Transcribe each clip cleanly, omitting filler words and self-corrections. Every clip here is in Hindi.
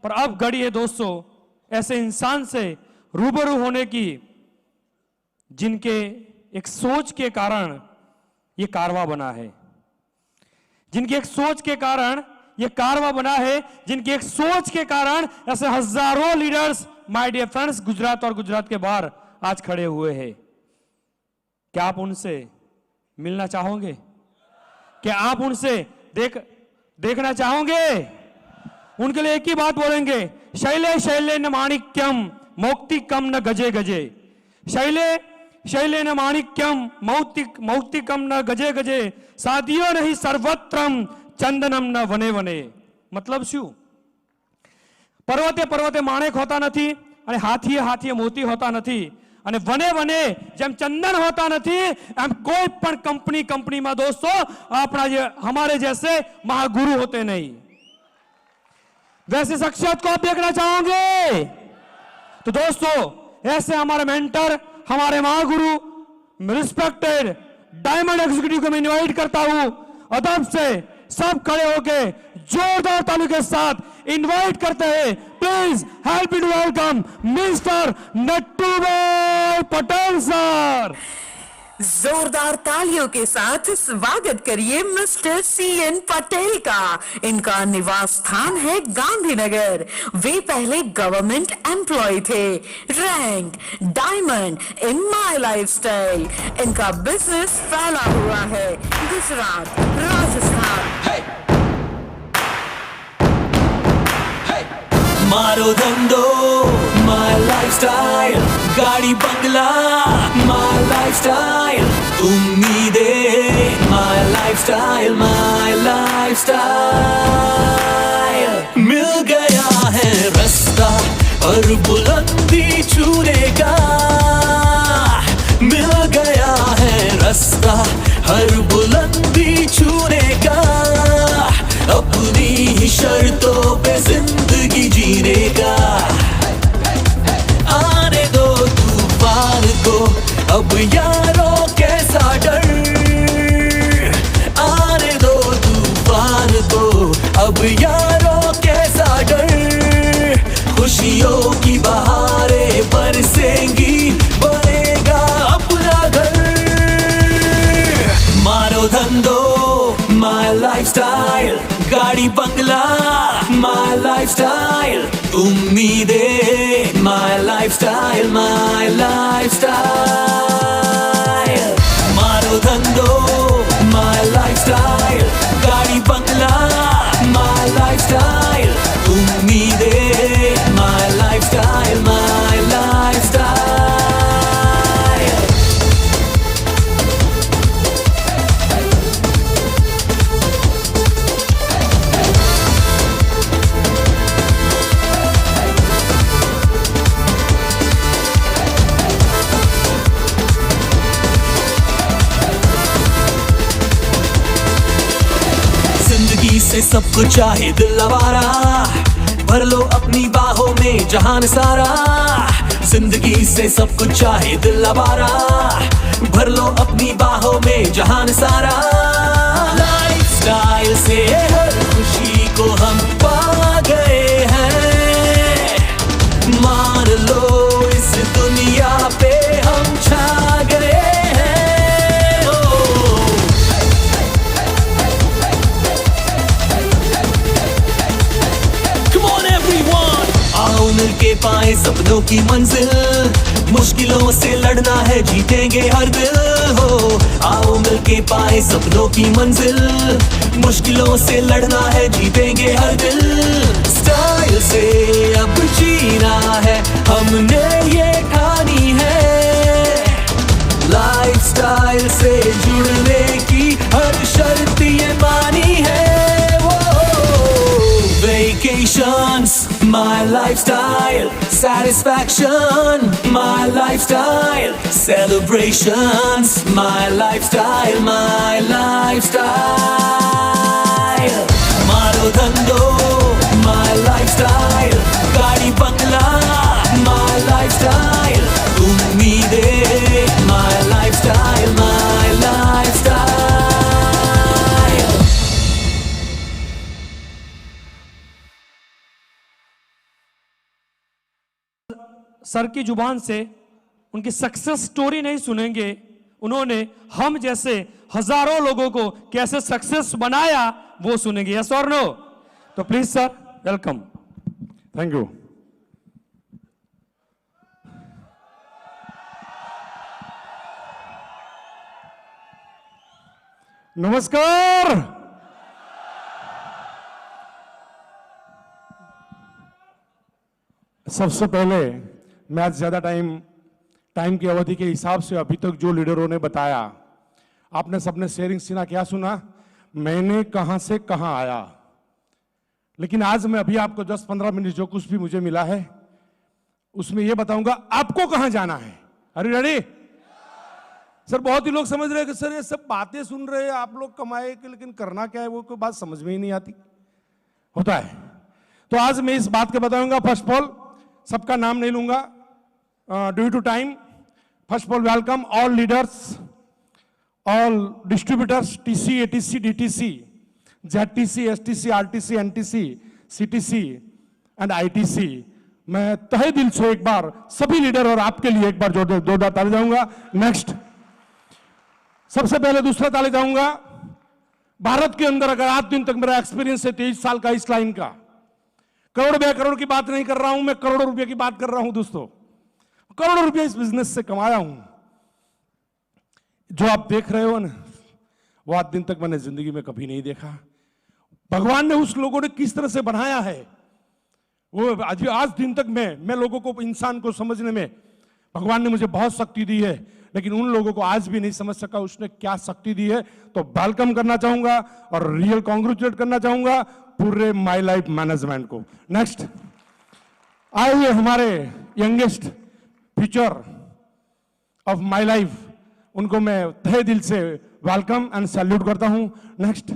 पर अब घड़ी है दोस्तों ऐसे इंसान से रूबरू होने की जिनके एक सोच के कारण ये कारवा बना है, जिनकी एक सोच के कारण ये कारवा बना है, जिनकी एक सोच के कारण ऐसे हजारों leaders my dear friends Gujarat और गुजरात के बाहर आज खड़े हुए हैं। क्या आप उनसे मिलना चाहोगे? क्या आप उनसे देखना चाहोगे? उनके लिए एक ही बात बोलेंगे, शैले शैले न माणिक्यम मौक्तिकम न गजे गजे। शैले शैले न माणिक्यम मौक्तिकम न गजे गजे सादियो नहीं सर्वत्रम चंदनम न वने वने। मतलब શું? પર્વતે પર્વતે માણેક હોતા નથી અને હાથીએ હાથીએ મોતી હોતા નથી અને વને વને જેમ ચંદન હોતા નથી એમ કોઈ પણ कंपनी में दोस्तों अपना हमारे जैसे महागुरु होते नहीं। वैसे शख्सियत को आप देखना चाहोगे? तो दोस्तों ऐसे हमारे मेंटर, हमारे महागुरु, रिस्पेक्टेड डायमंड एग्जीक्यूटिव को मैं इनवाइट करता हूं अदब से सब खड़े होके जोरदार ताली के साथ इनवाइट करते हैं। Please help me to welcome mister Nattu bhai Patel sir. जोरदार तालियों के साथ स्वागत करिए मिस्टर CN पटेल का। इनका निवास स्थान है गांधीनगर। वे पहले गवर्नमेंट एम्प्लॉय थे, rank diamond in my lifestyle. इनका बिजनेस फैला हुआ है गुजरात, राजस्थान। मारो धंधो माय लाइफस्टाइल, गाड़ी बंगला माय लाइफस्टाइल, उम्मीदें माय लाइफस्टाइल, माय लाइफस्टाइल। मिल गया है रास्ता और बुलंदी छूने का, मिल गया है रास्ता हर बुलंदी छूने का, अपनी ही शर्तों पे जिंदगी जीने का। आने दो तूफान को अब यारों कैसा डर, आने दो तूफान को अब यारों कैसा डर, खुशियों की बहारें बरसेंगी बनेगा अपना घर। मारो धंधो माय लाइफस्टाइल, गाड़ी बंगला माय लाइफस्टाइल, उम्मीदें माय लाइफस्टाइल, माय लाइफस्टाइल। मारो धंधो माय लाइफस्टाइल, गाड़ी बंगला माय लाइफस्टाइल, उम्मीदें माय लाइफस्टाइल, माय लाइफस्टाइल। से सब कुछ चाहे दिल आवारा, भर लो अपनी बाहों में जहान सारा। जिंदगी से सब कुछ चाहे दिल आवारा, भर लो अपनी बाहों में जहान सारा। लाइफस्टाइल से हर खुशी को हम पा गए हैं, मान लो इस दुनिया पे हम छा गए हैं। मिलके पाए सपनों की मंजिल, मुश्किलों से लड़ना है जीतेंगे हर दिल हो। आओ मिलके पाए सपनों की मंजिल, मुश्किलों से लड़ना है जीतेंगे हर दिल। स्टाइल से अब जीना है हमने ये ठानी है, लाइफस्टाइल से जुड़ने की हर शर्त ये मानी है। Vacations, my lifestyle. Satisfaction, my lifestyle. Celebrations, my lifestyle, my lifestyle. Maro dhando, my lifestyle. Gaadi bangla, my lifestyle. Ummeedin, my lifestyle, my lifestyle. Sir की जुबान से उनकी सक्सेस स्टोरी नहीं सुनेंगे, उन्होंने हम जैसे हजारों लोगों को कैसे सक्सेस बनाया वो सुनेंगे। यस और नो? तो please sir, welcome. Thank you. नमस्कार। सबसे पहले मैं आज ज्यादा टाइम की अवधि के हिसाब से अभी तक जो लीडरों ने बताया, आपने सबने शेयरिंग सीना क्या सुना, मैंने कहां से कहां आया। लेकिन आज मैं अभी आपको 10-15 मिनट जो कुछ भी मुझे मिला है उसमें यह बताऊंगा आपको कहां जाना है। अरे रेडी? सर बहुत ही लोग समझ रहे हैं कि सर ये सब बातें सुन रहे हैं आप लोग कमाए के, लेकिन करना क्या है वो कोई बात समझ में ही नहीं आती होता है। तो आज मैं इस बात के बताऊंगा। फर्स्ट ऑफ ऑल सबका नाम नहीं लूंगा due to time. First of all welcome all leaders, all distributors, TC, ATC, DTC, ZTC, STC, RTC, NTC, CTC and ITC. मैं तहे दिल से एक बार सभी लीडर और आपके लिए एक बार जोरदार ताली जाऊंगा। नेक्स्ट, सबसे पहले दूसरा ताली जाऊंगा। भारत के अंदर अगर आज दिन तक मेरा एक्सपीरियंस है 23 साल का इस लाइन का, करोड़ बे करोड़ की बात नहीं कर रहा हूं मैं, करोड़ों रुपए की बात कर रहा हूं दोस्तों। करोड़ों रुपए इस बिजनेस से कमाया हूं। जो आप देख रहे हो ना, वो आज दिन तक मैंने जिंदगी में कभी नहीं देखा। भगवान ने उस लोगों ने किस तरह से बनाया है, वो आज दिन तक मैं लोगों को, इंसान को समझने में भगवान ने मुझे बहुत शक्ति दी है, लेकिन उन लोगों को आज भी नहीं समझ सका उसने क्या शक्ति दी है। तो वेलकम करना चाहूंगा और रियल कांग्रेचुलेट करना चाहूंगा पूरे माई लाइफ मैनेजमेंट को। नेक्स्ट आइए हमारे youngest future of my life, उनको मैं तहे दिल से वेलकम एंड सैल्यूट करता हूं। नेक्स्ट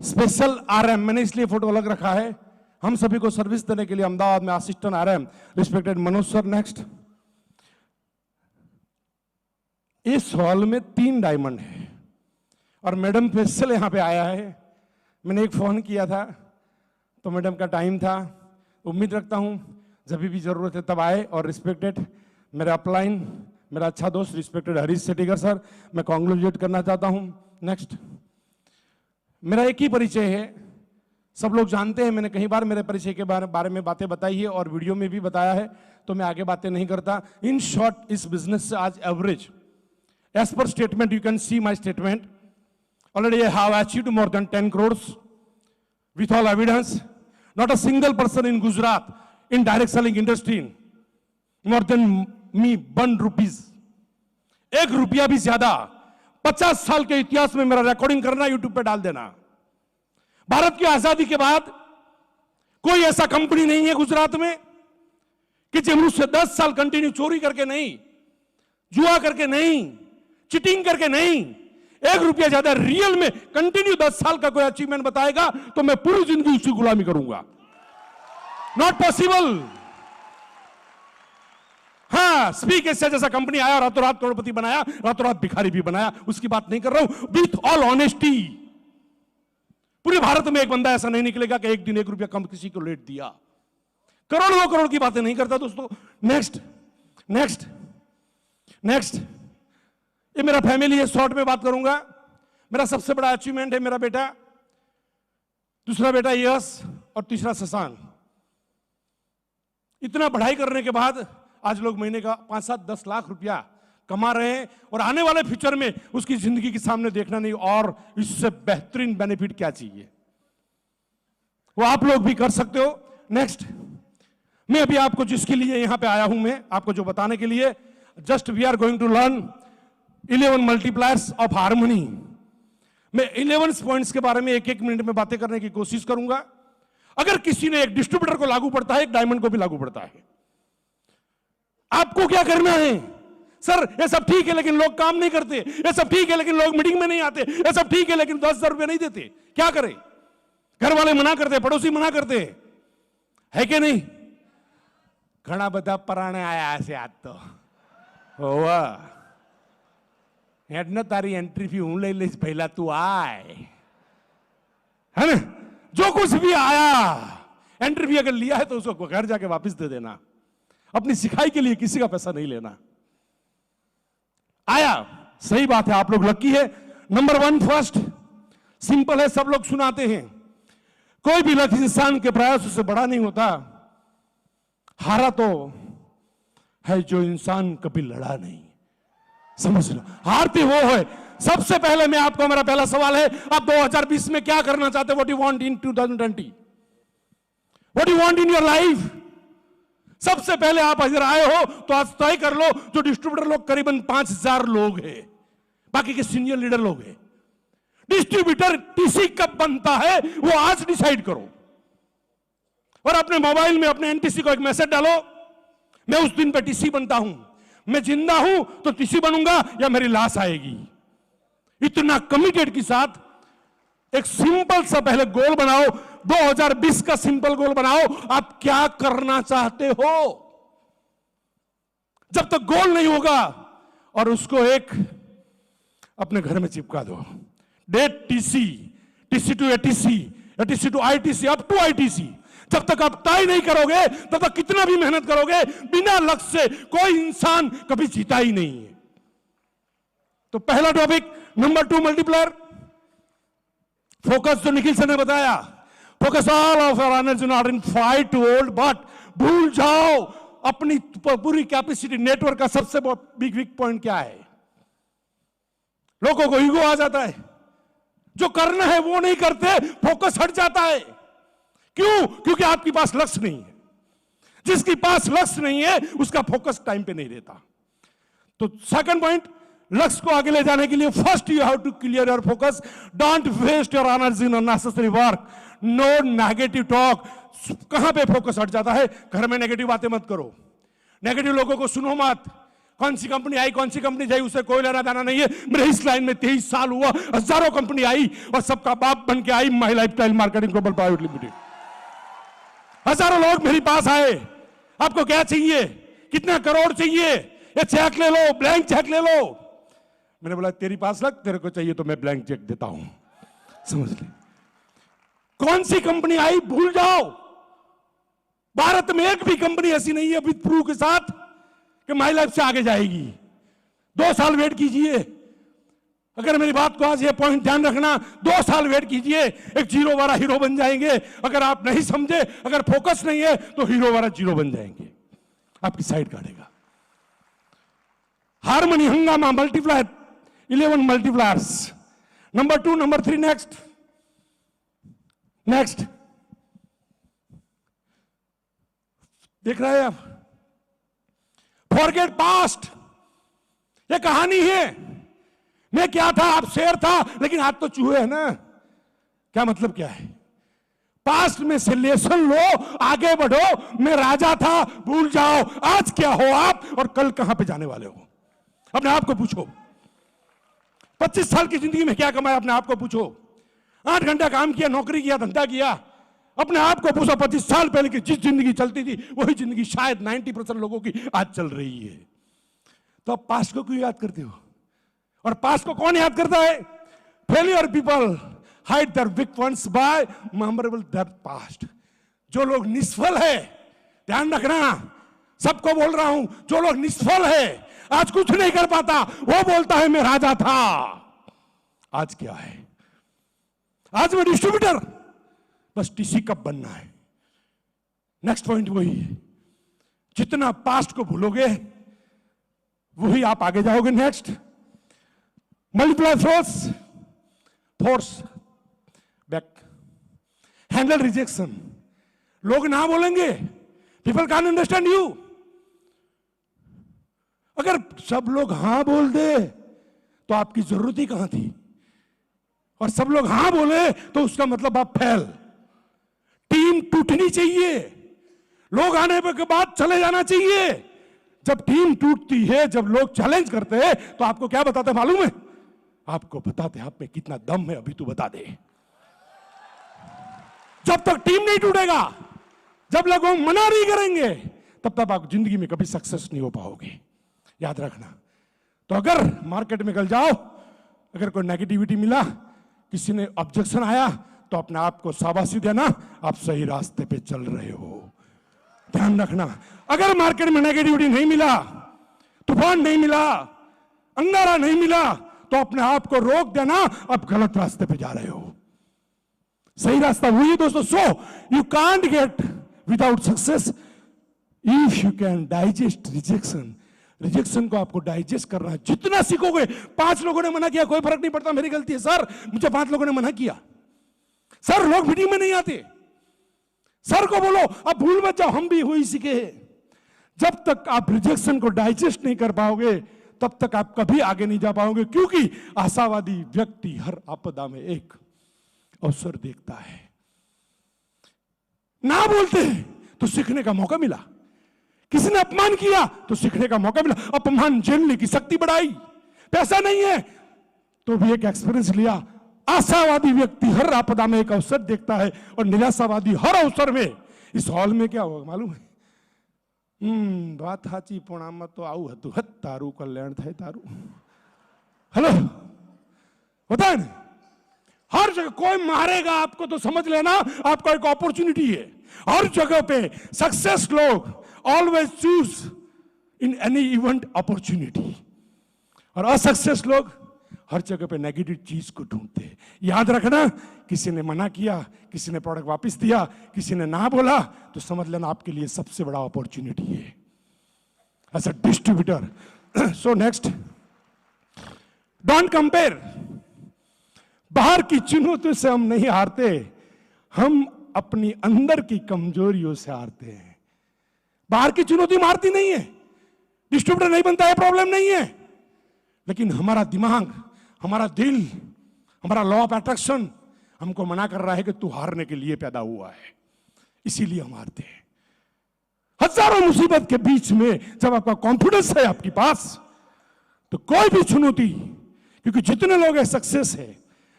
स्पेशल आरएम, मैंने इसलिए फोटो अलग रखा है, हम सभी को सर्विस देने के लिए अहमदाबाद में assistant RM respected Manoj sir. Next, इस हॉल में 3 डायमंड है और मैडम स्पेशल यहां पे आया है। मैंने एक फोन किया था तो मैडम का टाइम था, उम्मीद रखता हूं जब भी जरूरत है तब आए। और रिस्पेक्टेड मेरा अपलाइन, मेरा अच्छा दोस्त रिस्पेक्टेड हरीश सेठीकर सर, मैं कांग्रेचुलेट करना चाहता हूं। नेक्स्ट, मेरा एक ही परिचय है, सब लोग जानते हैं, मैंने कई बार मेरे परिचय के बारे में बातें बताई है और वीडियो में भी बताया है, तो मैं आगे बातें नहीं करता। इन शॉर्ट, इस बिजनेस से आज average as per statement, you can see my statement, already I have achieved more than 10 crores with all evidence. Not a single person in Gujarat in direct selling industry more than me 1 rupees, 1 रुपया भी ज्यादा। 50 साल के इतिहास में मेरा रिकॉर्डिंग करना, यूट्यूब पे डाल देना। भारत की आजादी के बाद कोई ऐसा कंपनी नहीं है गुजरात में कि जो मुझसे 10 साल कंटिन्यू चोरी करके नहीं, जुआ करके नहीं, चिटिंग करके नहीं, 1 रुपया ज्यादा रियल में कंटिन्यू 10 साल का कोई अचीवमेंट बताएगा तो मैं पूरी जिंदगी उसकी गुलामी करूंगा। Not possible. हाँ, स्पीक ऐसा जैसा कंपनी आया, रातों रात करोड़पति बनाया, रातों रात भिखारी भी बनाया, उसकी बात नहीं कर रहा हूं। विथ ऑल ऑनेस्टी, पूरे भारत में एक बंदा ऐसा नहीं निकलेगा कि एक दिन 1 रुपया कम किसी को लेट दिया। करोड़ों करोड़ की बातें नहीं करता दोस्तों। नेक्स्ट नेक्स्ट नेक्स्ट, ये मेरा फैमिली है, शॉर्ट में बात करूंगा। मेरा सबसे बड़ा अचीवमेंट है मेरा बेटा, दूसरा बेटा यश और तीसरा शशांक। इतना पढ़ाई करने के बाद आज लोग महीने का 5-7-10 लाख रुपया कमा रहे हैं और आने वाले फ्यूचर में उसकी जिंदगी के सामने देखना नहीं, और इससे बेहतरीन बेनिफिट क्या चाहिए, वो आप लोग भी कर सकते हो। नेक्स्ट, मैं अभी आपको जिसके लिए यहां पे आया हूं, मैं आपको जो बताने के लिए, just we are going to learn 11 multipliers of harmony. मैं 11 पॉइंट्स के बारे में 1-1 मिनट में बातें करने की कोशिश करूंगा। अगर किसी ने एक डिस्ट्रीब्यूटर को लागू पड़ता है, एक डायमंड को भी लागू पड़ता है। आपको क्या करना है? सर ये सब ठीक है लेकिन लोग काम नहीं करते, ये सब ठीक है लेकिन लोग मीटिंग में नहीं आते, ये सब ठीक है लेकिन 10,000 रुपए नहीं देते, क्या करें? घर वाले मना करते, पड़ोसी मना करते है कि नहीं? घना बधा पराणे आया ऐसे आज तो हेड तारी एंट्री फी हूं ले लीस, पहला तू आए, है ना? जो कुछ भी आया एंट्री फी अगर लिया है तो उसको घर जाके वापस दे देना। अपनी सिखाई के लिए किसी का पैसा नहीं लेना। आया, सही बात है, आप लोग लकी है। नंबर 1 फर्स्ट, सिंपल है, सब लोग सुनाते हैं, कोई भी लक्ष्य इंसान के प्रयासों से बड़ा नहीं होता। हारा तो है जो इंसान कभी लड़ा नहीं, समझ लो, हारते वो है। सबसे पहले मैं आपको, मेरा पहला सवाल है, आप 2020 में क्या करना चाहते हो? What you want in 2020? What you want in your life? सबसे पहले आप इधर आए हो तो आज तय कर लो। जो डिस्ट्रीब्यूटर लोग करीबन 5000 लोग हैं, बाकी के सीनियर लीडर लोग हैं। डिस्ट्रीब्यूटर टीसी कब बनता है वो आज डिसाइड करो, और अपने मोबाइल में अपने एनटीसी को एक मैसेज डालो, मैं उस दिन पे टीसी बनता हूं, मैं जिंदा हूं तो टीसी बनूंगा या मेरी लाश आएगी। इतना कमिटेड के साथ एक सिंपल सा पहले गोल बनाओ। 2020 का सिंपल गोल बनाओ, आप क्या करना चाहते हो। जब तक गोल नहीं होगा, और उसको एक अपने घर में चिपका दो, date TC, TC to ATC, ATC to ITC, up to ITC. जब तक आप तय नहीं करोगे, तब तक कितना भी मेहनत करोगे, बिना लक्ष्य से कोई इंसान कभी जीता ही नहीं है। तो पहला टॉपिक। नंबर 2 मल्टीप्लायर फोकस, जो निखिल सर ने बताया, focus all of your energy not in fight to hold, but भूल जाओ अपनी पूरी कैपेसिटी। नेटवर्क का सबसे बिग वीक पॉइंट क्या है? लोगों को ईगो आ जाता है, जो करना है वो नहीं करते, फोकस हट जाता है। क्यों? क्योंकि आपके पास लक्ष्य नहीं है। जिसके पास लक्ष्य नहीं है उसका फोकस टाइम पे नहीं रहता। तो सेकंड पॉइंट, लक्ष्य को आगे ले जाने के लिए first you have to clear your focus. Don't waste your energy in unnecessary work, no negative talk. कहां पे फोकस हट जाता है? घर में नेगेटिव बातें मत करो, नेगेटिव लोगों को सुनो मत। कौन सी कंपनी आई, कौन सी कंपनी जाई, उससे कोई लेना देना नहीं है। मेरे इस लाइन में 23 साल हुआ, हजारों कंपनी आई और सबका बाप बन के I my lifestyle marketing global private limited. हजारों लोग मेरे पास आए, आपको क्या चाहिए, कितना करोड़ चाहिए, ये चेक ले लो, ब्लैंक चेक ले लो। मैंने बोला तेरी पास लग, तेरे को चाहिए तो मैं ब्लैंक चेक देता हूं, समझ ले। कौन सी कंपनी आई भूल जाओ। भारत में एक भी कंपनी ऐसी नहीं है विद प्रूफ के साथ कि माई लाइफ से आगे जाएगी। 2 साल वेट कीजिए। अगर मेरी बात को आज ये पॉइंट ध्यान रखना, 2 साल वेट कीजिए, एक जीरो वाला हीरो बन जाएंगे। अगर आप नहीं समझे, अगर फोकस नहीं है तो हीरो वाला जीरो बन जाएंगे, आपकी साइड काटेगा। हारमोनी, हंगामा, multiplier, 11 multipliers. Number 2, number 3, next देख रहे हैं आप? Forget past. ये कहानी है, मैं क्या था, आप शेर था, लेकिन आज तो चूहे है ना। क्या मतलब क्या है? पास्ट में से लेसन लो, आगे बढ़ो। मैं राजा था, भूल जाओ आज क्या हो आप और कल कहां पे जाने वाले हो। अपने आप को पूछो, 25 साल की जिंदगी में क्या कमाया, अपने आप को पूछो। 8 घंटा काम किया, नौकरी किया, धंधा किया, अपने आप को पूछो 25 साल पहले की जिस जिंदगी चलती थी वही जिंदगी शायद 90% लोगों की आज चल रही है। तो आप पास्ट को क्यों याद करते हो? और पास्ट को कौन याद करता है? Failure people hide their weak points by memorable their past. जो लोग निष्फल है, ध्यान रखना, सबको बोल रहा हूं, जो लोग निष्फल है, आज कुछ नहीं कर पाता, वो बोलता है मैं राजा था। आज क्या है? आज मैं डिस्ट्रीब्यूटर, बस टीसी कब बनना है। नेक्स्ट पॉइंट वही है, जितना पास्ट को भूलोगे वही आप आगे जाओगे। Next, multiply force back, handle rejection. लोग ना बोलेंगे, पीपल कैन अंडरस्टैंड यू। अगर सब लोग हां बोल दे तो आपकी जरूरत ही कहां थी, और सब लोग हां बोले तो उसका मतलब आप फेल। टीम टूटनी चाहिए, लोग आने के बाद चले जाना चाहिए। जब टीम टूटती है, जब लोग चैलेंज करते हैं, तो आपको क्या बताते मालूम है? आपको बताते आप में कितना दम है, अभी तू बता दे। जब तक टीम नहीं टूटेगा, जब लोग मना नहीं करेंगे, तब तक आप जिंदगी में कभी सक्सेस नहीं हो पाओगे, याद रखना। तो अगर मार्केट में कल जाओ, अगर कोई नेगेटिविटी मिला, किसी ने ऑब्जेक्शन आया, तो अपने आप को शाबाशी देना, आप सही रास्ते पे चल रहे हो। ध्यान रखना, अगर मार्केट में नेगेटिविटी नहीं मिला, तूफान नहीं मिला, अंगारा नहीं मिला, तो अपने आप को रोक देना, अब गलत रास्ते पे जा रहे हो। सही रास्ता वही दोस्तों। So you can't get without success if you can digest rejection. Rejection को आपको डाइजेस्ट करना है। जितना सीखोगे, 5 लोगों ने मना किया, कोई फर्क नहीं पड़ता, मेरी गलती है सर, मुझे 5 लोगों ने मना किया। सर लोग मीटिंग में नहीं आते, सर को बोलो अब भूल मत जाओ, हम भी वही सीखे हैं। जब तक आप रिजेक्शन को डाइजेस्ट नहीं कर पाओगे, तब तक आप कभी आगे नहीं जा पाओगे, क्योंकि आशावादी व्यक्ति हर आपदा में एक अवसर देखता है। ना बोलते तो सीखने का मौका मिला, किसी ने अपमान किया तो सीखने का मौका मिला, अपमान झेलने की शक्ति बढ़ाई। पैसा नहीं है तो भी एक एक्सपीरियंस लिया। आशावादी व्यक्ति हर आपदा में एक अवसर देखता है, और निराशावादी हर अवसर में। इस हॉल में क्या होगा मालूम है? बात साची पण आम तो आऊ हतु हत तारू कल्याण थाय तारू। हेलो, होता है ना? हर जगह कोई मारेगा आपको तो समझ लेना आपका एक अपॉर्चुनिटी है। हर जगह पे सक्सेस लोग always choose in any event opportunity, और असक्सेस लोग हर जगह पे नेगेटिव चीज को ढूंढते हैं। याद रखना, किसी ने मना किया, किसी ने प्रोडक्ट वापस दिया, किसी ने ना बोला, तो समझ लेना आपके लिए सबसे बड़ा अपॉर्चुनिटी है as a distributor. So next, don't compare. बाहर की चुनौतियों से हम नहीं हारते, हम अपनी अंदर की कमजोरियों से हारते हैं। बाहर की चुनौती मारती नहीं है, डिस्ट्रीब्यूटर नहीं बनता है, प्रॉब्लम नहीं है, लेकिन हमारा दिमाग, हमारा दिल, हमारा लॉ ऑफ अट्रैक्शन हमको मना कर रहा है कि तू हारने के लिए पैदा हुआ है, इसीलिए हम हारते हैं। हजारों मुसीबत के बीच में जब आपका कॉन्फिडेंस है आपके पास, तो कोई भी चुनौती, क्योंकि जितने लोग सक्सेस है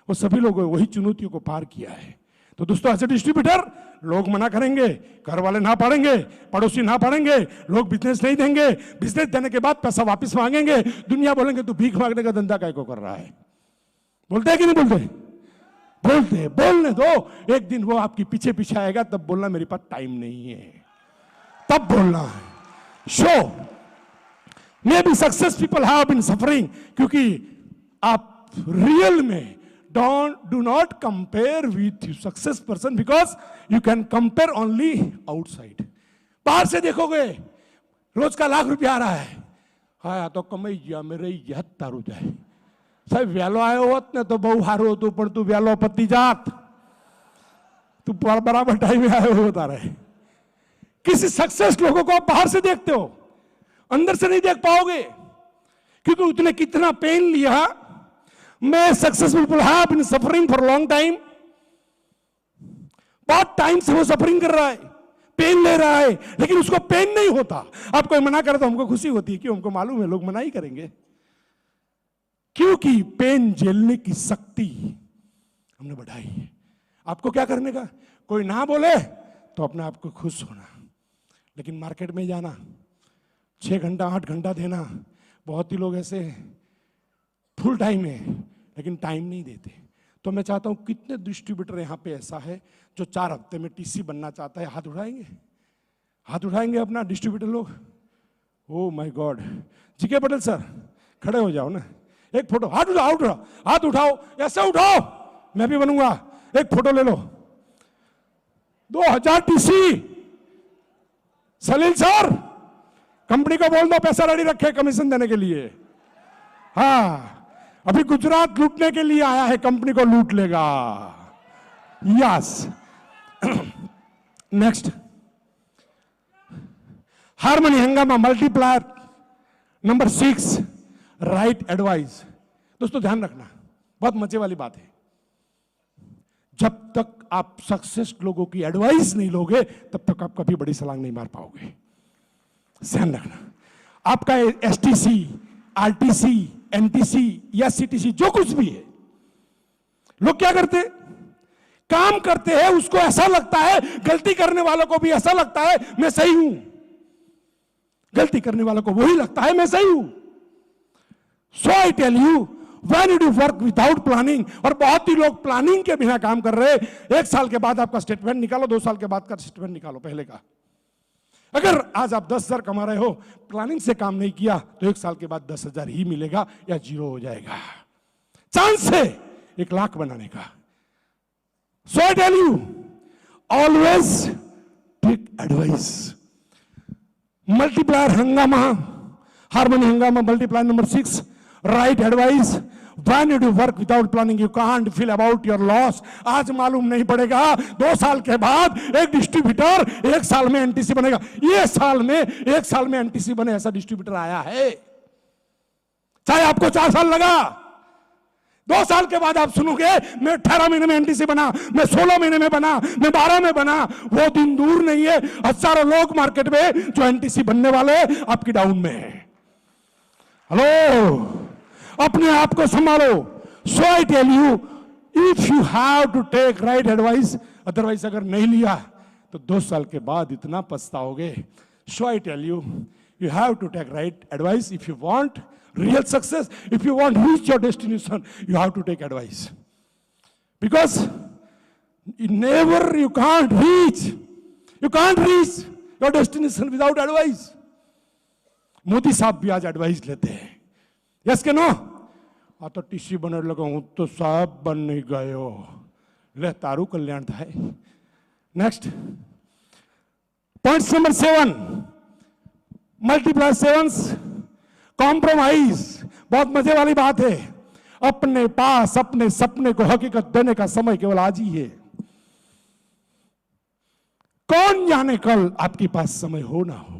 वो सभी लोगों वही चुनौतियों को पार किया है। तो दोस्तों, एज ए डिस्ट्रीब्यूटर लोग मना करेंगे, घर वाले ना पढ़ेंगे, पड़ोसी ना पढ़ेंगे, लोग बिजनेस नहीं देंगे, बिजनेस देने के बाद पैसा वापस मांगेंगे, दुनिया बोलेंगे तू भीख मांगने का धंधा काय को कर रहा है। बोलते हैं कि नहीं बोलते? बोलते, बोलने दो। एक दिन वो आपके पीछे पीछे आएगा, तब बोलना मेरे पास टाइम नहीं है, तब बोलना है। So maybe success people have been suffering, क्योंकि आप रियल में do not compare with you success person, because you can compare only outside. बाहर से देखोगे रोज का लाख रुपया आ रहा है, हाँ तो कमाई गया मेरे यह तारू जाए साहब, व्यालो आयो होत ने तो बहु हारो होतो, पण तू व्यालो पति जात, तू बराबर टाइम में आयो होता रहे। किसी सक्सेस लोगों को आप बाहर से देखते हो, अंदर से नहीं देख पाओगे, क्योंकि उसने कितना पेन लिया। Many successful people have been suffering for long time, बहुत टाइम से वो सफरिंग कर रहा है, पेन ले रहा है, लेकिन उसको पेन नहीं होता। आप कोई मना करे तो हमको खुशी होती है, क्यों? हमको मालूम है लोग मना ही करेंगे, क्योंकि पेन झेलने की शक्ति हमने बढ़ाई है। आपको क्या करने का? कोई ना बोले तो अपने आप को खुश होना, लेकिन मार्केट में जाना, 6 घंटा 8 घंटा देना। बहुत ही लोग ऐसे फुल टाइम है लेकिन टाइम नहीं देते। तो मैं चाहता हूं, कितने डिस्ट्रीब्यूटर यहां पे ऐसा है जो 4 हफ्ते में टीसी बनना चाहता है? हाथ उठाएंगे, हाथ उठाएंगे अपना डिस्ट्रीब्यूटर लोग। ओ my God, GK Patel sir खड़े हो जाओ ना, एक फोटो। हाथ उठाओ, उठाओ, हाथ उठाओ, ऐसे उठाओ, मैं भी बनूंगा, एक फोटो ले लो। 2000 टीसी। सलील सर कंपनी को बोल दो पैसा रेडी रखे कमीशन देने के लिए। हाँ, अभी गुजरात लूटने के लिए आया है, कंपनी को लूट लेगा। यस। नेक्स्ट, हार्मनी हंगामा मल्टीप्लायर। Number 6, right advice. दोस्तों ध्यान रखना, बहुत मजे वाली बात है, जब तक आप सक्सेस लोगों की एडवाइस नहीं लोगे तब तक आप कभी बड़ी छलांग नहीं मार पाओगे। ध्यान रखना, आपका एसटीसी, आरटीसी, एनटीसी या सीटीसी जो कुछ भी है, लोग क्या करते? काम करते हैं, उसको ऐसा लगता है, गलती करने वालों को भी ऐसा लगता है मैं सही हूं, गलती करने वालों को वही लगता है मैं सही हूं। So I tell you, when you do work without planning, और बहुत ही लोग प्लानिंग के बिना काम कर रहे हैं। 1 साल के बाद आपका स्टेटमेंट निकालो, 2 साल के बाद का स्टेटमेंट निकालो, पहले का अगर आज आप 10,000 कमा रहे हो, प्लानिंग से काम नहीं किया तो 1 साल के बाद 10,000 ही मिलेगा या 0 हो जाएगा। चांस है 1 लाख बनाने का। So I tell you, always take advice. Multiplier हंगामा, हार्मनी हंगामा multiplier number 6, right advice. When you do work without planning, you can't feel about your loss. आज मालूम नहीं पड़ेगा, 2 साल के बाद एक डिस्ट्रीब्यूटर 1 साल में एनटीसी बनेगा। ये साल में 1 साल में एनटीसी बने ऐसा डिस्ट्रीब्यूटर आया है। चाहे आपको 4 साल लगा, 2 साल के बाद आप सुनोगे मैं 18 महीने में एनटीसी बना, मैं 16 महीने में बना, मैं 12 में बना। वो दिन दूर नहीं है। हजारों लोग मार्केट में जो एनटीसी बनने वाले आपकी डाउन में है। हेलो, अपने आप को संभालो। So I tell you, if you have to take right advice, otherwise अगर नहीं लिया तो 2 साल के बाद इतना पछताओगे। So I tell you, you have to take right advice if you want real success. If you want to reach your destination, you have to take advice, because you can't reach your destination without advice. Modi साहब भी आज एडवाइस लेते हैं। यस के नो? तो टीसी बने लगा हूं तो साहब बन नहीं गए हो, ले तारू कल्याण था। Next point number 7, multiply 7, compromise. बहुत मजे वाली बात है। अपने पास अपने सपने को हकीकत देने का समय केवल आज ही है। कौन जाने कल आपके पास समय हो ना हो।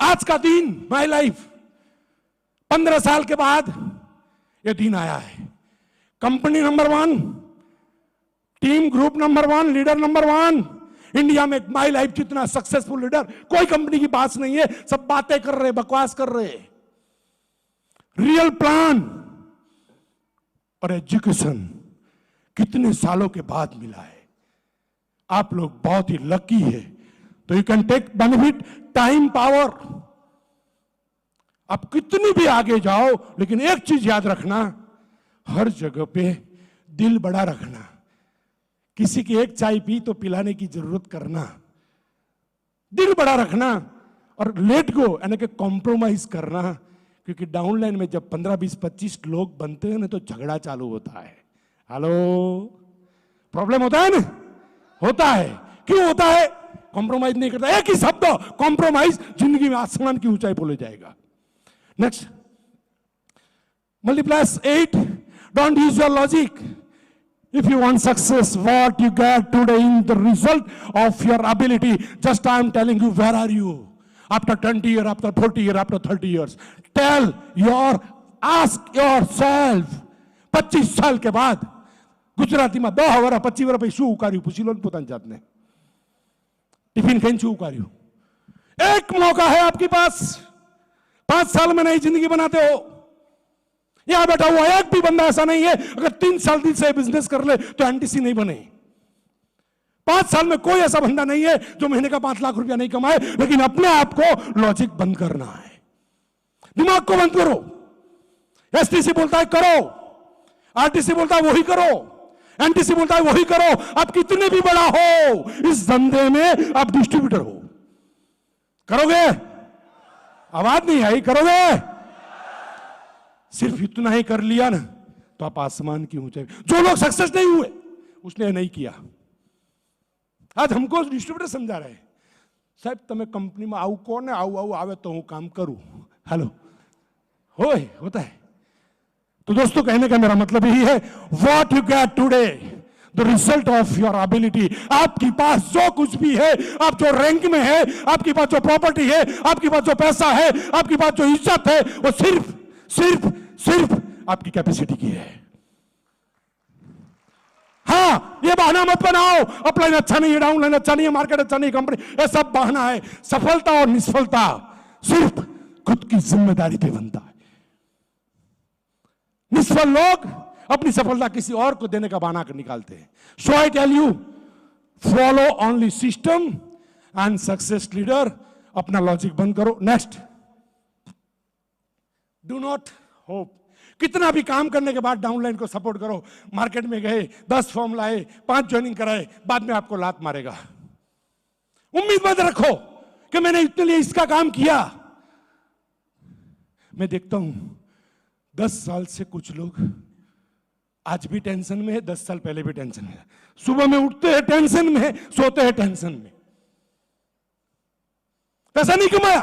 आज का दिन, माय लाइफ, 15 साल के बाद यह दिन आया है। Company number 1, team group number 1, leader number 1। India में माय लाइफ जितना सक्सेसफुल लीडर कोई कंपनी की बात नहीं है। सब बातें कर रहे, बकवास कर रहे। रियल प्लान और एजुकेशन कितने सालों के बाद मिला है। आप लोग बहुत ही लकी है। तो you can take benefit time power. आप कितनी भी आगे जाओ, लेकिन एक चीज याद रखना, हर जगह पे दिल बड़ा रखना। किसी की एक चाय पी तो पिलाने की जरूरत करना, दिल बड़ा रखना। और लेट गो यानी कि कॉम्प्रोमाइज करना। क्योंकि डाउनलाइन में जब 15, 20, 25 लोग बनते हैं ना तो झगड़ा चालू होता है। हेलो, प्रॉब्लम होता है ना? होता है। क्यों होता है? कॉम्प्रोमाइज नहीं करता। एक ही शब्द कॉम्प्रोमाइज जिंदगी में आसमान की ऊंचाई बोले जाएगा। नेक्स्ट, मल्टीप्लास 8, don't use your logic. If you want success, what you get today in the result of your ability. Just I am telling you, where are you? After 20 years, after 40 years, after 30 years. Ask yourself. 25 साल के बाद गुजराती में 2 વર્ષ 25 વર્ષ શું ઉકાર્યું પૂછી લો પોતાની જાતને। ટિફિન ખાઈને શું ઉકાર્યું? एक मौका है आपके पास। 5 साल में नई जिंदगी बनाते हो। यहां बैठा हुआ एक भी बंदा ऐसा नहीं है अगर 3 साल दिन से बिजनेस कर ले तो एनटीसी नहीं बने। 5 साल में कोई ऐसा बंदा नहीं है जो महीने का 5 लाख रुपया नहीं कमाए। लेकिन अपने आप को लॉजिक बंद करना है, दिमाग को बंद करो। एसटीसी बोलता है करो, आरटीसी बोलता है वही करो, एनटीसी बोलता है वही करो। आप कितने भी बड़ा हो इस धंधे में, आप डिस्ट्रीब्यूटर हो। करोगे? आवाज नहीं आई, करोगे? सिर्फ इतना ही कर लिया ना तो आप आसमान की ऊंचाई। जो लोग सक्सेस नहीं हुए उसने नहीं किया। आज हमको डिस्ट्रीब्यूटर समझा रहे, साहब तमें कंपनी में आऊ कौन है, आऊ आवे तो हूं काम करूं। हेलो, होता है। तो दोस्तों, कहने का मेरा मतलब यही है, what you get today, the result of your ability. आपके पास जो कुछ भी है, आप जो रैंक में है, आपके पास जो प्रॉपर्टी है, आपके पास जो पैसा है, आपके पास जो इज्जत है, वो सिर्फ आपकी कैपेसिटी की है। हाँ, ये बहाना मत बनाओ, अपलाइन अच्छा नहीं है, डाउनलाइन अच्छा नहीं है, मार्केट अच्छा नहीं है, कंपनी, ये सब बहाना है। सफलता और निष्फलता सिर्फ खुद की जिम्मेदारी पे बनता है। निष्फल लोग अपनी सफलता किसी और को देने का बहाना निकालते हैं। So I tell you, follow only system and success leader. अपना लॉजिक बंद करो। Next, do not hope. कितना भी काम करने के बाद डाउनलाइन को सपोर्ट करो। मार्केट में गए, 10 फॉर्म लाए, 5 ज्वाइनिंग कराए, बाद में आपको लात मारेगा। उम्मीद मत रखो कि मैंने इतने लिए इसका काम किया। मैं देखता हूं 10 साल से कुछ लोग आज भी टेंशन में है, 10 साल पहले भी टेंशन में है। सुबह में उठते हैं टेंशन में है, सोते हैं टेंशन में। पैसा नहीं कमाया,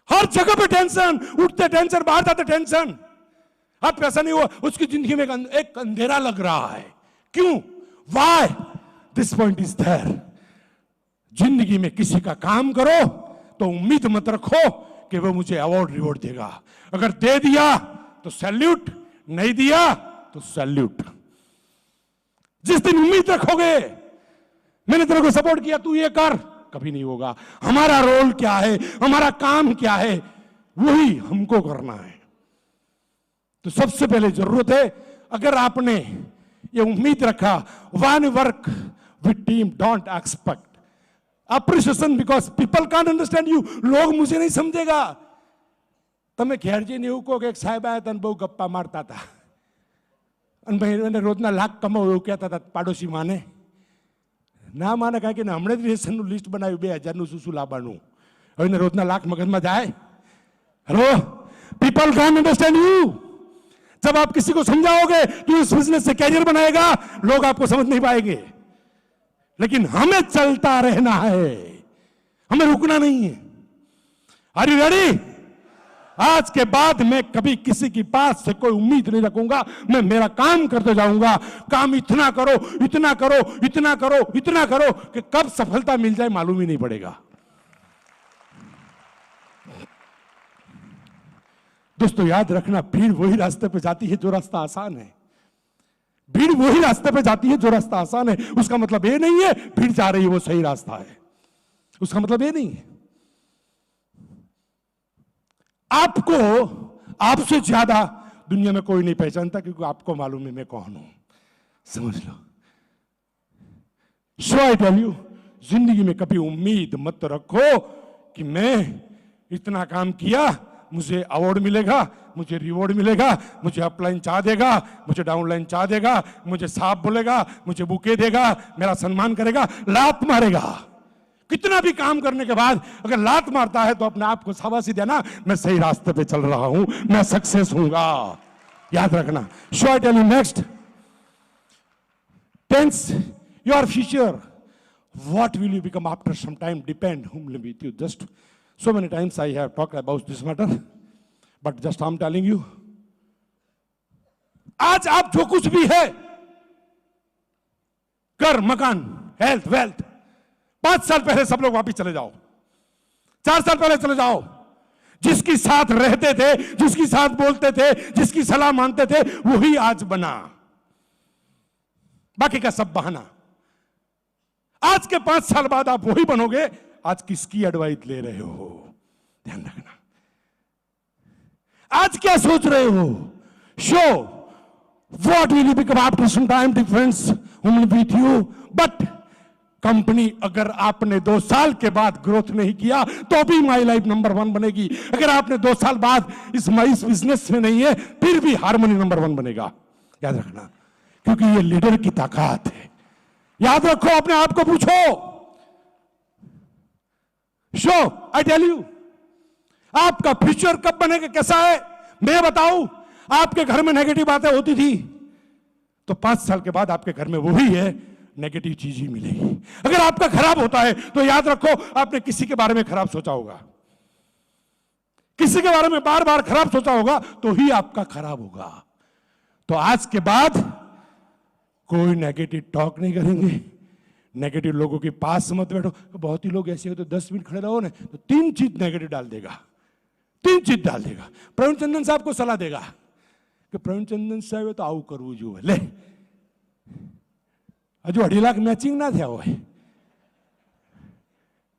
हर जगह पे टेंशन, उठते टेंशन, बाहर जाते टेंशन। अब पैसा नहीं हुआ, उसकी जिंदगी में एक अंधेरा लग रहा है। क्यों? Why? This point is there. जिंदगी में किसी का काम करो तो उम्मीद मत रखो कि वो मुझे अवार्ड रिवॉर्ड देगा। अगर दे दिया तो सैल्यूट, नहीं दिया तो सैल्यूट। जिस दिन उम्मीद रखोगे मैंने तेरे को सपोर्ट किया, तू ये कर, कभी नहीं होगा। हमारा रोल क्या है, हमारा काम क्या है, वही हमको करना है। तो सबसे पहले जरूरत है, अगर आपने ये उम्मीद रखा, one work with team, don't expect appreciation because people can't understand you. लोग मुझे नहीं समझेगा। તમે ઘેરજી ને એવું કહો કે એક સાહેબ આવ્યા હતા ને બહુ ગપ્પા મારતા હતા અને ભાઈ એને રોજના લાખ કમાવો એવું કહેતા હતા પાડોશી માને ના માને, કારણ કે હમણાં જ રેશનનું લિસ્ટ બનાવ્યું 2000નું શું શું લાવવાનું, હવે એને રોજના લાખ મગજમાં જાય। Hello, people can understand you. जब आप किसी को समझाओगे तो इस बिजनेस से कैरियर बनाएगा, लोग आपको समझ नहीं पाएंगे। लेकिन हमें चलता रहना है, हमें रुकना नहीं है। Are you ready? आज के बाद मैं कभी किसी की पास से कोई उम्मीद नहीं रखूंगा। मैं मेरा काम करते जाऊंगा। काम इतना करो, इतना करो, इतना करो, इतना करो कि कब सफलता मिल जाए मालूम ही नहीं पड़ेगा। दोस्तों याद रखना, भीड़ वही रास्ते पे जाती है जो रास्ता आसान है। भीड़ वही रास्ते पे जाती है जो रास्ता आसान है। उसका मतलब ये नहीं है भीड़ जा रही है वो सही रास्ता है, उसका मतलब ये नहीं है। आपको आपसे ज्यादा दुनिया में कोई नहीं पहचानता, क्योंकि आपको मालूम है मैं कौन हूं। समझ लो। सो आई टेल यू, जिंदगी में कभी उम्मीद मत रखो कि मैं इतना काम किया मुझे अवार्ड मिलेगा, मुझे रिवॉर्ड मिलेगा, मुझे अपलाइन चाह देगा, मुझे डाउनलाइन चाह देगा, मुझे साहब बोलेगा, मुझे बुके देगा, मेरा सम्मान करेगा। लात मारेगा। कितना भी काम करने के बाद अगर लात मारता है तो अपने आप को शाबाशी देना, मैं सही रास्ते पे चल रहा हूं, मैं सक्सेस हूंगा। याद रखना। So I tell you next, tense your future, what will you become after some time depend whom live with you. Just so many times I have talked about this matter, but just I'm telling you, आज आप जो कुछ भी है, घर, मकान, हेल्थ, वेल्थ, 5 साल पहले सब लोग वापिस चले जाओ, 4 साल पहले चले जाओ। जिसकी साथ रहते थे, जिसकी साथ बोलते थे, जिसकी सलाह मानते थे, वही आज बना, बाकी का सब बहाना। आज के 5 साल बाद आप वही बनोगे। आज किसकी एडवाइस ले रहे हो, ध्यान रखना। आज क्या सोच रहे हो? So what will you become after some time difference whom with you. But company अगर आपने 2 साल के बाद ग्रोथ नहीं किया तो भी माई लाइफ नंबर 1 बनेगी। अगर आपने 2 साल बाद इस बिजनेस में नहीं है फिर भी हार्मनी नंबर 1 बनेगा। याद रखना, क्योंकि ये लीडर की ताकत है। याद रखो, अपने आप को पूछो। शो आई टेल यू, आपका फ्यूचर कब बनेगा, कैसा है मैं बताऊं। आपके घर में नेगेटिव बातें होती थी तो 5 साल के बाद आपके घर में वही है, नेगेटिव चीज ही मिलेगी। अगर आपका खराब होता है तो याद रखो आपने किसी के बारे में खराब सोचा होगा, किसी के बारे में बार बार खराब सोचा होगा तो ही आपका खराब होगा। तो आज के बाद कोई नेगेटिव टॉक नहीं करेंगे, नेगेटिव लोगों के पास मत बैठो। बहुत ही लोग ऐसे होते 10 मिनट खड़े रहो ना तो 3 चीज नेगेटिव डाल देगा, 3 चीज डाल देगा। प्रवीण चंदन साहब को सलाह देगा कि प्रवीण चंदन साहब तो आવું કરવું જોઈએ, ले હજુ 2.5 લાખ મેચિંગ ના થયા હોય,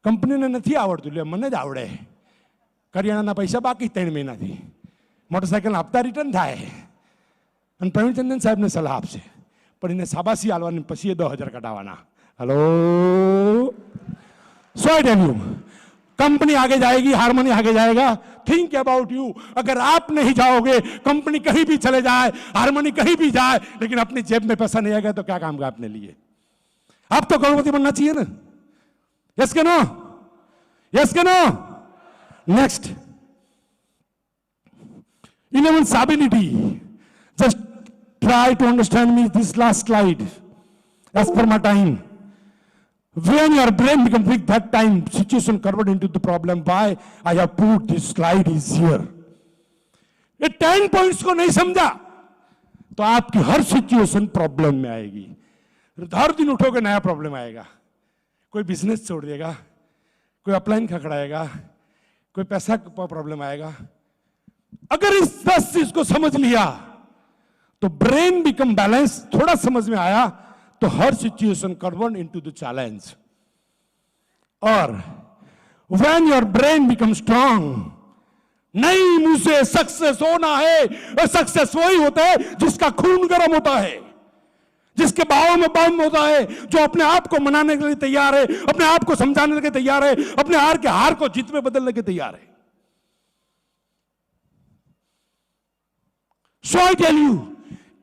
કંપનીને નથી આવડતું, લે મને જ આવડે, કરિયાણાના પૈસા બાકી 3 મહિનાથી, મોટરસાઇકલના હપ્તા રિટર્ન થાય અને પ્રવીણ ચંદન સાહેબને સલાહ આપશે, પણ એને શાબાશી આલવાની પછી 10,000 કઢાવવાના। Hello, so I tell you, company आगे जाएगी, हार्मनी आगे जाएगा। Think about you. अगर आप नहीं जाओगे, कंपनी कहीं भी चले जाए, हार्मनी कहीं भी जाए, लेकिन अपनी जेब में पैसा नहीं आएगा तो क्या काम का अपने लिए। आप तो करोड़पति बनना चाहिए ना। Yes के नो? Yes के no? Next. 11th ability. Just try to understand me this last slide. As per my time. When your brain becomes weak, that time situation converted into the problem. Why I have put this slide is here. ये 10 पॉइंट्स को नहीं समझा तो आपकी हर सिचुएशन प्रॉब्लम में आएगी। हर दिन उठोगे नया प्रॉब्लम आएगा। कोई बिजनेस छोड़ देगा, कोई अपलाइन खकड़ाएगा, कोई पैसा का प्रॉब्लम आएगा। अगर इस 10 चीज को समझ लिया तो ब्रेन बिकम बैलेंस, थोड़ा समझ में आया तो हर situation convert into the challenge. और when your brain become strong, नहीं मुझे सक्सेस होना है, और सक्सेस वही होता है जिसका खून गर्म होता है, जिसके बाहों में बम होता है, जो अपने आप को मनाने के लिए तैयार है, अपने आप को समझाने के लिए तैयार है, अपने हार को जीत में बदलने के तैयार है। सो आई टेल यू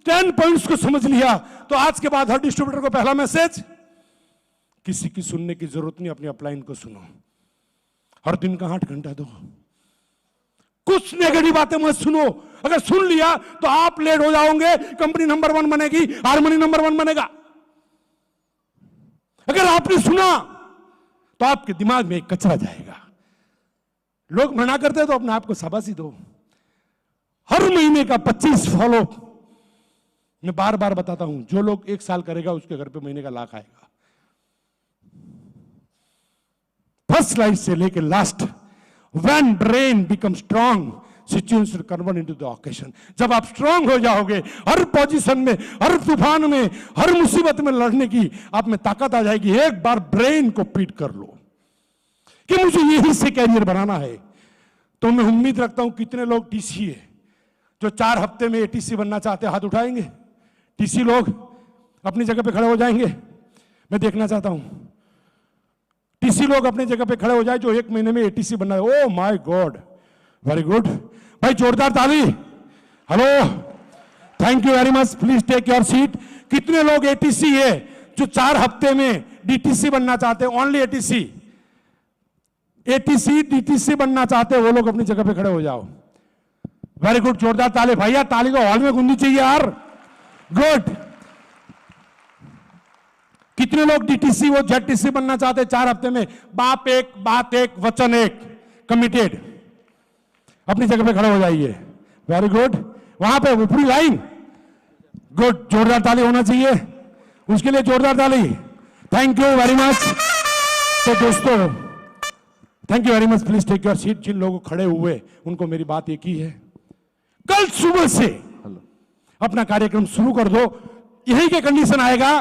10 पॉइंट्स को समझ लिया तो आज के बाद हर डिस्ट्रीब्यूटर को पहला मैसेज, किसी की सुनने की जरूरत नहीं, अपनी अपलाइन को सुनो। हर दिन का 8 घंटा दो, कुछ नेगेटिव बातें मत सुनो। अगर सुन लिया तो आप लेट हो जाओगे, कंपनी नंबर 1 बनेगी, हारमोनी नंबर 1 बनेगा। अगर आपने सुना तो आपके दिमाग में एक कचरा जाएगा। लोग मना करते हैं तो अपने आप को शाबाशी दो। हर महीने का 25 फॉलो, मैं बार बार बताता हूं, जो लोग 1 साल करेगा उसके घर पे महीने का लाख आएगा। फर्स्ट स्लाइड से लेके last, when brain become strong situation convert into the occasion. जब आप स्ट्रांग हो जाओगे, हर पोजीशन में, हर तूफान में, हर मुसीबत में लड़ने की आप में ताकत आ जाएगी। एक बार ब्रेन को पीट कर लो कि मुझे यही से कैरियर बनाना है। तो मैं उम्मीद रखता हूं कितने लोग टीसी है जो 4 हफ्ते में एटीसी बनना चाहते हैं, हाथ उठाएंगे। टीसी लोग अपनी जगह पे खड़े हो जाएंगे, मैं देखना चाहता हूं। टीसी लोग अपनी जगह पे खड़े हो जाए जो 1 महीने में एटीसी बनना है। Oh my god, very good भाई, जोरदार ताली। Hello, thank you very much, please take your seat. कितने लोग एटीसी है जो 4 हफ्ते में डीटीसी बनना चाहते हैं? ओनली एटीसी, एटीसी डीटीसी बनना चाहते हैं वो लोग अपनी जगह पे खड़े हो जाओ। वेरी गुड, जोरदार ताली भैया, ताली को हॉल में गूंजनी चाहिए यार। गुड। कितने लोग डीटीसी वो जेडटीसी बनना चाहते हैं 4 हफ्ते में? बाप एक, बात एक, वचन एक, कमिटेड। अपनी जगह पे खड़े हो जाइए। वेरी गुड, वहां पे ऊपरी लाइन। गुड, जोरदार ताली होना चाहिए उसके लिए, जोरदार ताली। Thank you very much. तो दोस्तों, thank you very much, please take your seat. जिन लोगों खड़े हुए उनको मेरी बात एक ही है, कल सुबह से अपना कार्यक्रम शुरू कर दो। यही के कंडीशन आएगा,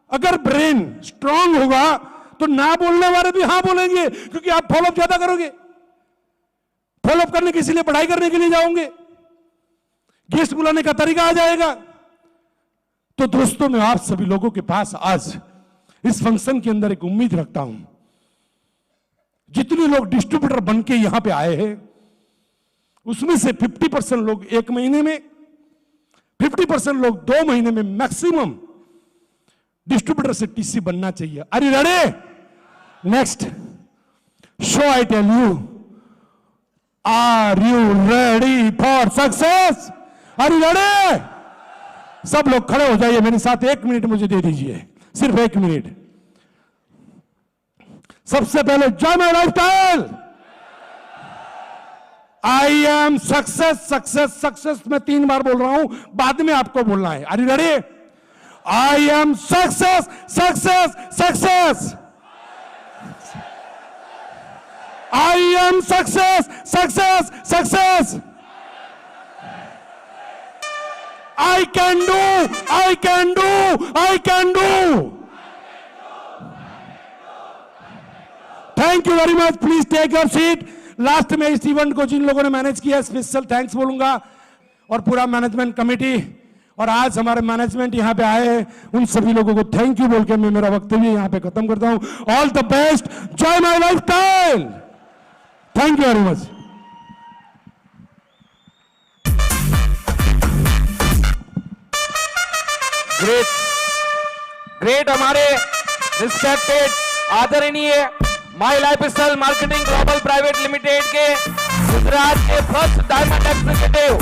अगर ब्रेन स्ट्रांग होगा तो ना बोलने वाले भी हां बोलेंगे, क्योंकि आप फॉलोअप ज्यादा करोगे। फॉलोअप करने के लिए पढ़ाई करने के लिए जाओगे, गेस्ट बुलाने का तरीका आ जाएगा। तो दोस्तों, मैं आप सभी लोगों के पास आज इस फंक्शन के अंदर एक उम्मीद रखता हूं। जितने लोग डिस्ट्रीब्यूटर बन के यहां पे आए हैं उसमें से 50% लोग 1 महीने में, 50% लोग 2 महीने में मैक्सिमम डिस्ट्रीब्यूटर से टीसी बनना चाहिए। Are you ready? Next so I tell you, are you ready for success? Are you ready? सब लोग खड़े हो जाइए मेरे साथ। 1 मिनट मुझे दे दीजिए, सिर्फ 1 मिनट। सबसे पहले जय my lifestyle. I am success, success, success मैं 3 बार बोल रहा हूं, बाद में आपको बोलना है। Are you ready? I am success, success, success. I am success, success, success. I can do, I can do, I can do. Thank you very much, please take your seat. Last में इस इवेंट को जिन लोगों ने मैनेज किया स्पेशल थैंक्स बोलूंगा, और पूरा मैनेजमेंट कमेटी, और आज हमारे मैनेजमेंट यहां पे आए हैं उन सभी लोगों को थैंक यू बोल के मैं मेरा वक्तव्य यहां पे खत्म करता हूं। ऑल द बेस्ट, जय my lifestyle. Thank you very much. Great, great. हमारे रिस्पेक्टेड आदरणीय my life style marketing global private limited के गुजरात के first diamond executive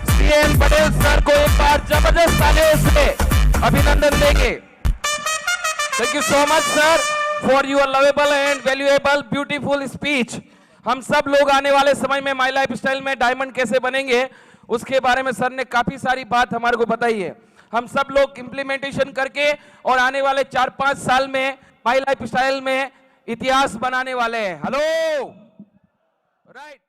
CN Patel sir को एक बार जबरदस्त तालियों से अभिनंदन देंगे। Thank you so much sir for your lovable and valuable beautiful speech. हम सब लोग आने वाले समय में माई लाइफ स्टाइल में डायमंड कैसे बनेंगे उसके बारे में सर ने काफी सारी बात हमारे को बताई है। हम सब लोग इंप्लीमेंटेशन करके और आने वाले 4-5 साल में माई लाइफ स्टाइल में इतिहास बनाने वाले हैं। Hello right.